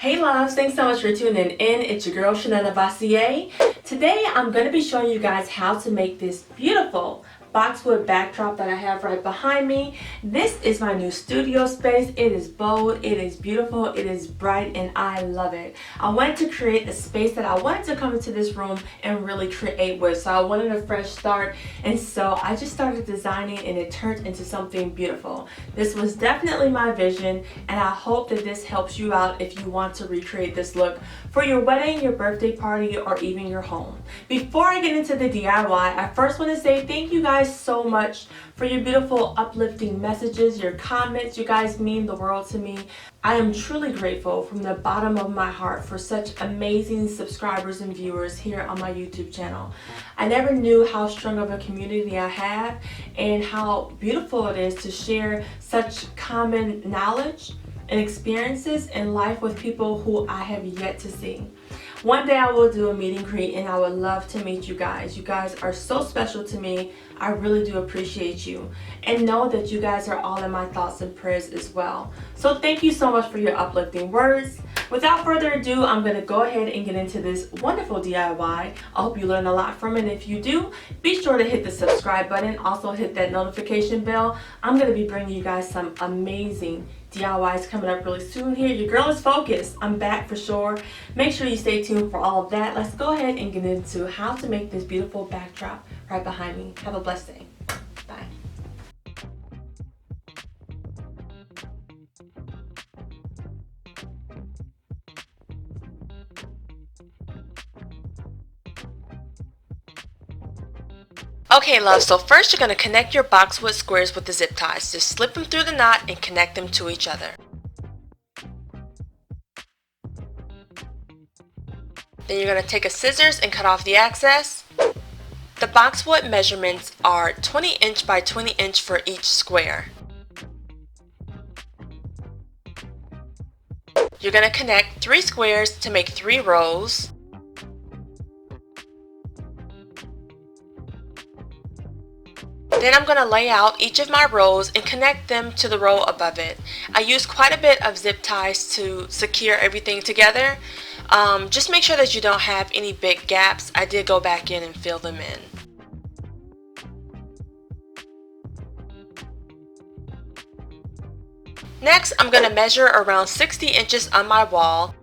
Hey loves, thanks so much for tuning in. It's your girl chanellenovosey. Today I'm going to be showing you guys how to make this beautiful boxwood backdrop that I have right behind me. This is my new studio space. It is bold, it is beautiful, it is bright, and I love it. I wanted to create a space that I wanted to come into this room and really create with. So I wanted a fresh start, and so I just started designing and it turned into something beautiful. This was definitely my vision, and I hope that this helps you out if you want to recreate this look for your wedding, your birthday party, or even your home. Before I get into the DIY, I first want to say thank you guys so much for your beautiful uplifting messages, your comments. You guys mean the world to me. I am truly grateful from the bottom of my heart for such amazing subscribers and viewers here on my YouTube channel. I never knew how strong of a community I have and how beautiful it is to share such common knowledge and experiences in life with people who I have yet to see. One day I will do a meet and greet, and I would love to meet you guys. You guys are so special to me. I really do appreciate you, and know that you guys are all in my thoughts and prayers as well. So thank you so much for your uplifting words. Without further ado, I'm going to go ahead and get into this wonderful DIY. I hope you learn a lot from it. If you do, be sure to hit the subscribe button. Also hit that notification bell. I'm going to be bringing you guys some amazing DIYs coming up really soon here. Your girl is focused. I'm back for sure. Make sure you stay tuned for all of that. Let's go ahead and get into how to make this beautiful backdrop right behind me. Have a blessed day. Bye. Okay love, so first you're going to connect your boxwood squares with the zip ties. Just slip them through the knot and connect them to each other. Then you're going to take a scissors and cut off the excess. The boxwood measurements are 20 inch by 20 inch for each square. You're going to connect 3 squares to make 3 rows. Then I'm going to lay out each of my rows and connect them to the row above it. I use quite a bit of zip ties to secure everything together. Just make sure that you don't have any big gaps. I did go back in and fill them in. Next, I'm going to measure around 60 inches on my wall.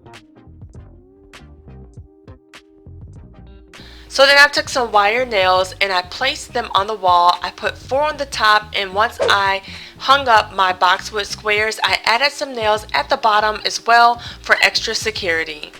So then I took some wire nails and I placed them on the wall. I put 4 on the top, and once I hung up my boxwood squares, I added some nails at the bottom as well for extra security.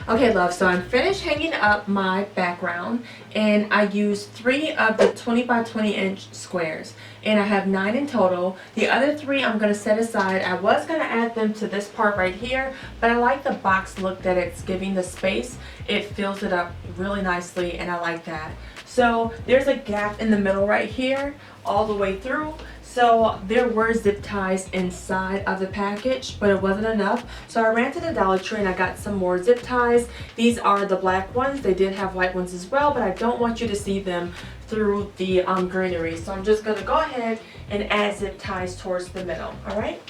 Okay love, so I'm finished hanging up my background, and I used 3 of the 20 by 20 inch squares, and I have 9 in total. The other 3 I'm going to set aside. I was going to add them to this part right here, but I like the box look that it's giving the space. It fills it up really nicely, and I like that. So there's a gap in the middle right here all the way through. So there were zip ties inside of the package, but it wasn't enough. So I ran to the Dollar Tree and I got some more zip ties. These are the black ones. They did have white ones as well, but I don't want you to see them through the greenery. So I'm just going to go ahead and add zip ties towards the middle. All right.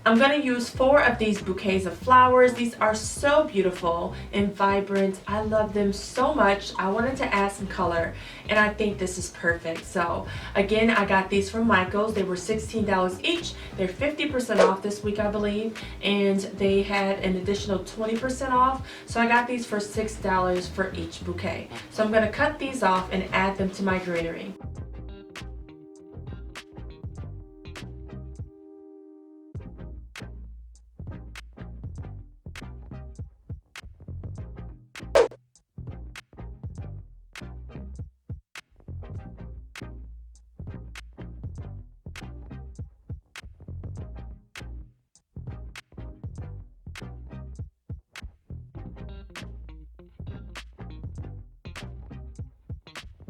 I'm going to use 4 of these bouquets of flowers. These are so beautiful and vibrant. I love them so much. I wanted to add some color, and I think this is perfect. So again, I got these from Michael's. They were $16 each. They're 50% off this week, I believe, and they had an additional 20% off. So I got these for $6 for each bouquet. So I'm going to cut these off and add them to my greenery.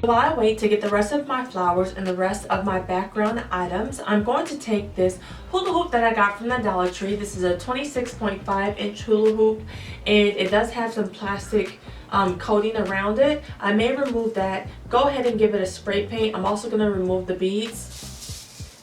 While I wait to get the rest of my flowers and the rest of my background items, I'm going to take this hula hoop that I got from the Dollar Tree. This is a 26.5-inch hula hoop, and it does have some plastic coating around it. I may remove that. Go ahead and give it a spray paint. I'm also going to remove the beads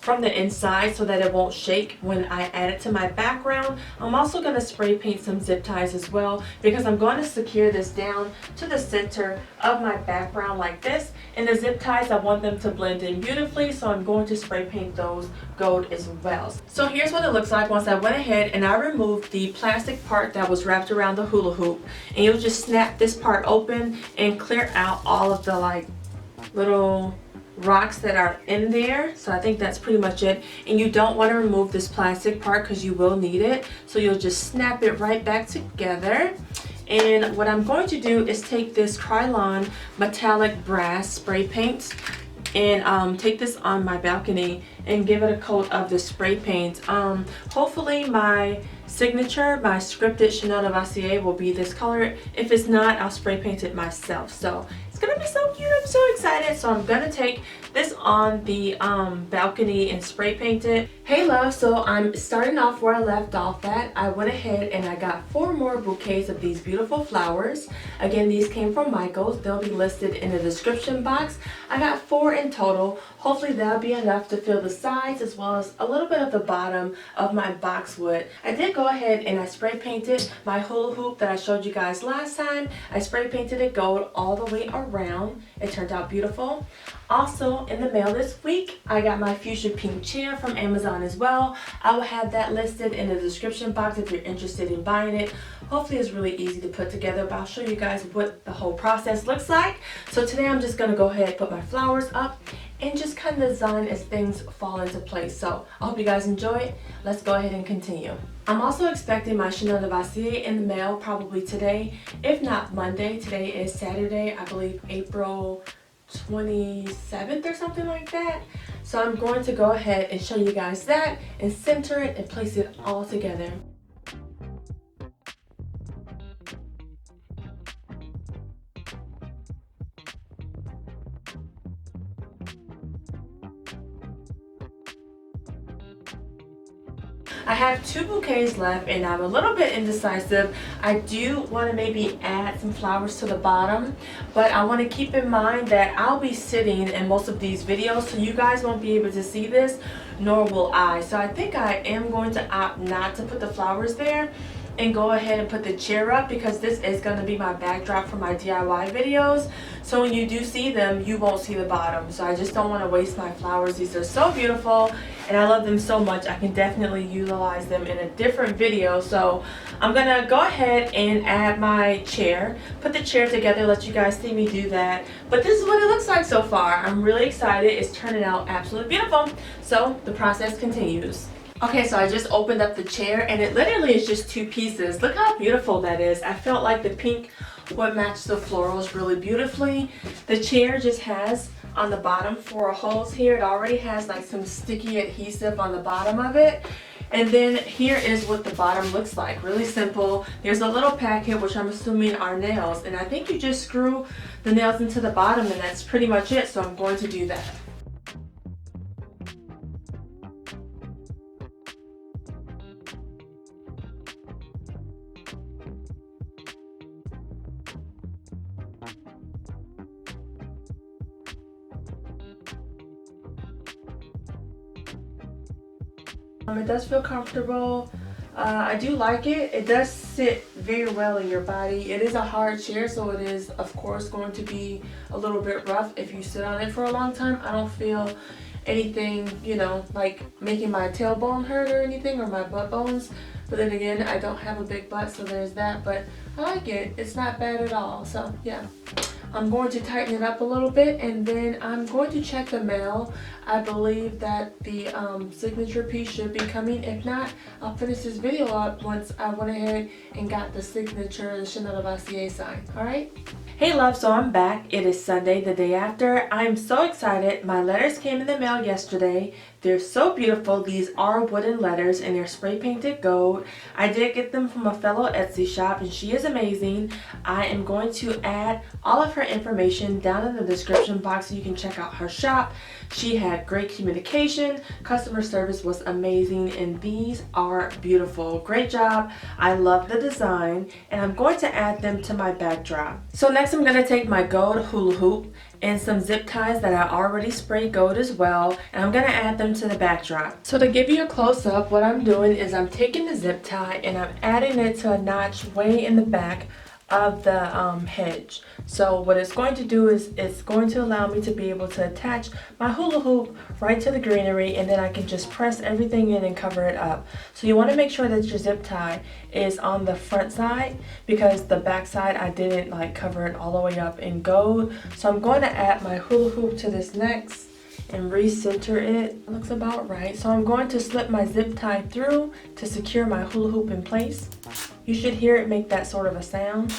from the inside so that it won't shake when I add it to my background. I'm also going to spray paint some zip ties as well, because I'm going to secure this down to the center of my background like this. And the zip ties, I want them to blend in beautifully, so I'm going to spray paint those gold as well. So here's what it looks like once I went ahead and I removed the plastic part that was wrapped around the hula hoop. And you'll just snap this part open and clear out all of the like little rocks that are in there. So I think that's pretty much it. And you don't want to remove this plastic part because you will need it, so you'll just snap it right back together. And what I'm going to do is take this Krylon metallic brass spray paint and take this on my balcony and give it a coat of the spray paint. Hopefully my signature, my scripted Chanel Novosey will be this color. If it's not, I'll spray paint it myself. So it's gonna be so cute. I'm so excited. So I'm gonna take this on the balcony and spray paint it. Hey love, so I'm starting off where I left off at. I went ahead and I got 4 more bouquets of these beautiful flowers. Again, these came from Michael's. They'll be listed in the description box. I got 4 in total. Hopefully that'll be enough to fill the sides as well as a little bit of the bottom of my boxwood. I did go ahead and I spray painted my hula hoop that I showed you guys last time. I spray painted it gold all the way around. It turned out beautiful. Also in the mail this week, I got my fuchsia pink chair from Amazon as well. I will have that listed in the description box if you're interested in buying it. Hopefully it's really easy to put together, but I'll show you guys what the whole process looks like. So today I'm just gonna go ahead and put my flowers up and just kind of design as things fall into place. So I hope you guys enjoy it. Let's go ahead and continue. I'm also expecting my Chanel Novosey in the mail probably today, if not Monday. Today is Saturday, I believe April 27th or something like that. So I'm going to go ahead and show you guys that and center it and place it all together. I have 2 bouquets left and I'm a little bit indecisive. I do want to maybe add some flowers to the bottom, but I want to keep in mind that I'll be sitting in most of these videos, so you guys won't be able to see this, nor will I. So I think I am going to opt not to put the flowers there and go ahead and put the chair up, because this is going to be my backdrop for my DIY videos. So when you do see them, you won't see the bottom. So I just don't want to waste my flowers. These are so beautiful and I love them so much. I can definitely utilize them in a different video. So I'm going to go ahead and add my chair, put the chair together, let you guys see me do that. But this is what it looks like so far. I'm really excited. It's turning out absolutely beautiful. So the process continues. Okay, so I just opened up the chair and it literally is just 2 pieces. Look how beautiful that is. I felt like the pink would match the florals really beautifully. The chair just has on the bottom 4 holes here. It already has like some sticky adhesive on the bottom of it. And then here is what the bottom looks like. Really simple. There's a little packet, which I'm assuming are nails. And I think you just screw the nails into the bottom and that's pretty much it. So I'm going to do that. It does feel comfortable. I do like it. It does sit very well in your body. It is a hard chair, so it is of course going to be a little bit rough if you sit on it for a long time. I don't feel anything, you know, like making my tailbone hurt or anything, or my butt bones. But then again, I don't have a big butt, so there's that. But I like it. It's not bad at all. So yeah. I'm going to tighten it up a little bit and then I'm going to check the mail. I believe that the signature piece should be coming. If not, I'll finish this video up once I went ahead and got the signature, the Chanel Novosey sign. Alright? Hey love, so I'm back. It is Sunday, the day after. I'm so excited. My letters came in the mail yesterday. They're so beautiful. These are wooden letters and they're spray painted gold. I did get them from a fellow Etsy shop and she is amazing. I am going to add all of her information down in the description box so you can check out her shop. She had great communication, customer service was amazing, and these are beautiful. Great job. I love the design and I'm going to add them to my backdrop. So next I'm going to take my gold hula hoop and some zip ties that I already sprayed gold as well, and I'm going to add them to the backdrop. So to give you a close-up, what I'm doing is I'm taking the zip tie and I'm adding it to a notch way in the back of the hedge. So what it's going to do is it's going to allow me to be able to attach my hula hoop right to the greenery, and then I can just press everything in and cover it up. So you want to make sure that your zip tie is on the front side, because the back side I didn't like cover it all the way up in gold. So I'm going to add my hula hoop to this next and recenter it. It looks about right. So I'm going to slip my zip tie through to secure my hula hoop in place. You should hear it make that sort of a sound.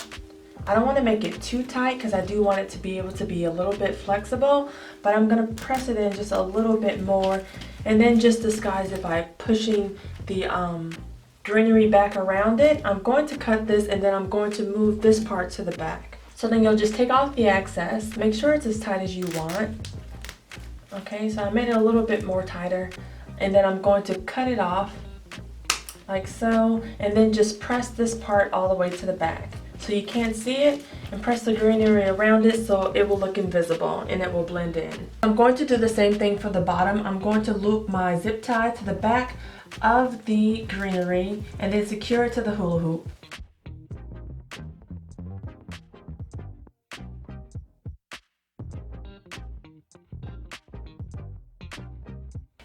I don't want to make it too tight because I do want it to be able to be a little bit flexible, but I'm going to press it in just a little bit more and then just disguise it by pushing the greenery back around it. I'm going to cut this and then I'm going to move this part to the back. So then you'll just take off the excess, make sure it's as tight as you want. Okay, so I made it a little bit more tighter, and then I'm going to cut it off like so, and then just press this part all the way to the back so you can't see it, and press the greenery around it so it will look invisible and it will blend in. I'm going to do the same thing for the bottom. I'm going to loop my zip tie to the back of the greenery and then secure it to the hula hoop.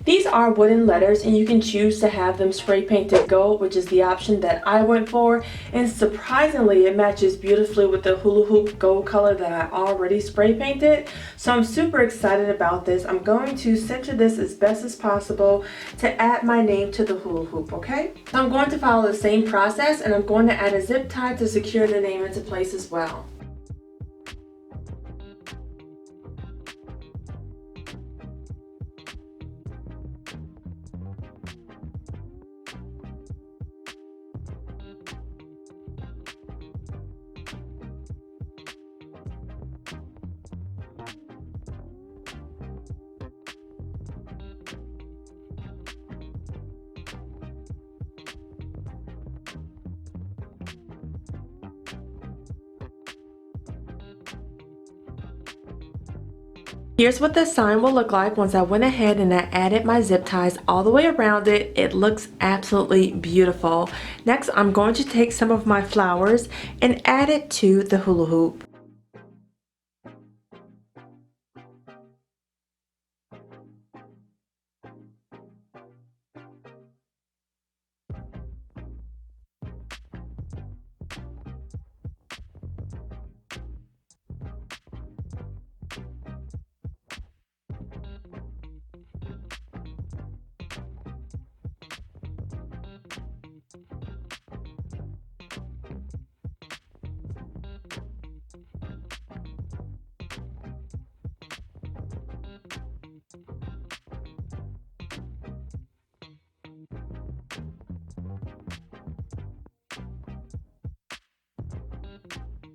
These are wooden letters and you can choose to have them spray painted gold, which is the option that I went for, and surprisingly it matches beautifully with the hula hoop gold color that I already spray painted. So I'm super excited about this. I'm going to center this as best as possible to add my name to the hula hoop, okay? So I'm going to follow the same process and I'm going to add a zip tie to secure the name into place as well. Here's what the sign will look like once I went ahead and I added my zip ties all the way around it. It looks absolutely beautiful. Next, I'm going to take some of my flowers and add it to the hula hoop.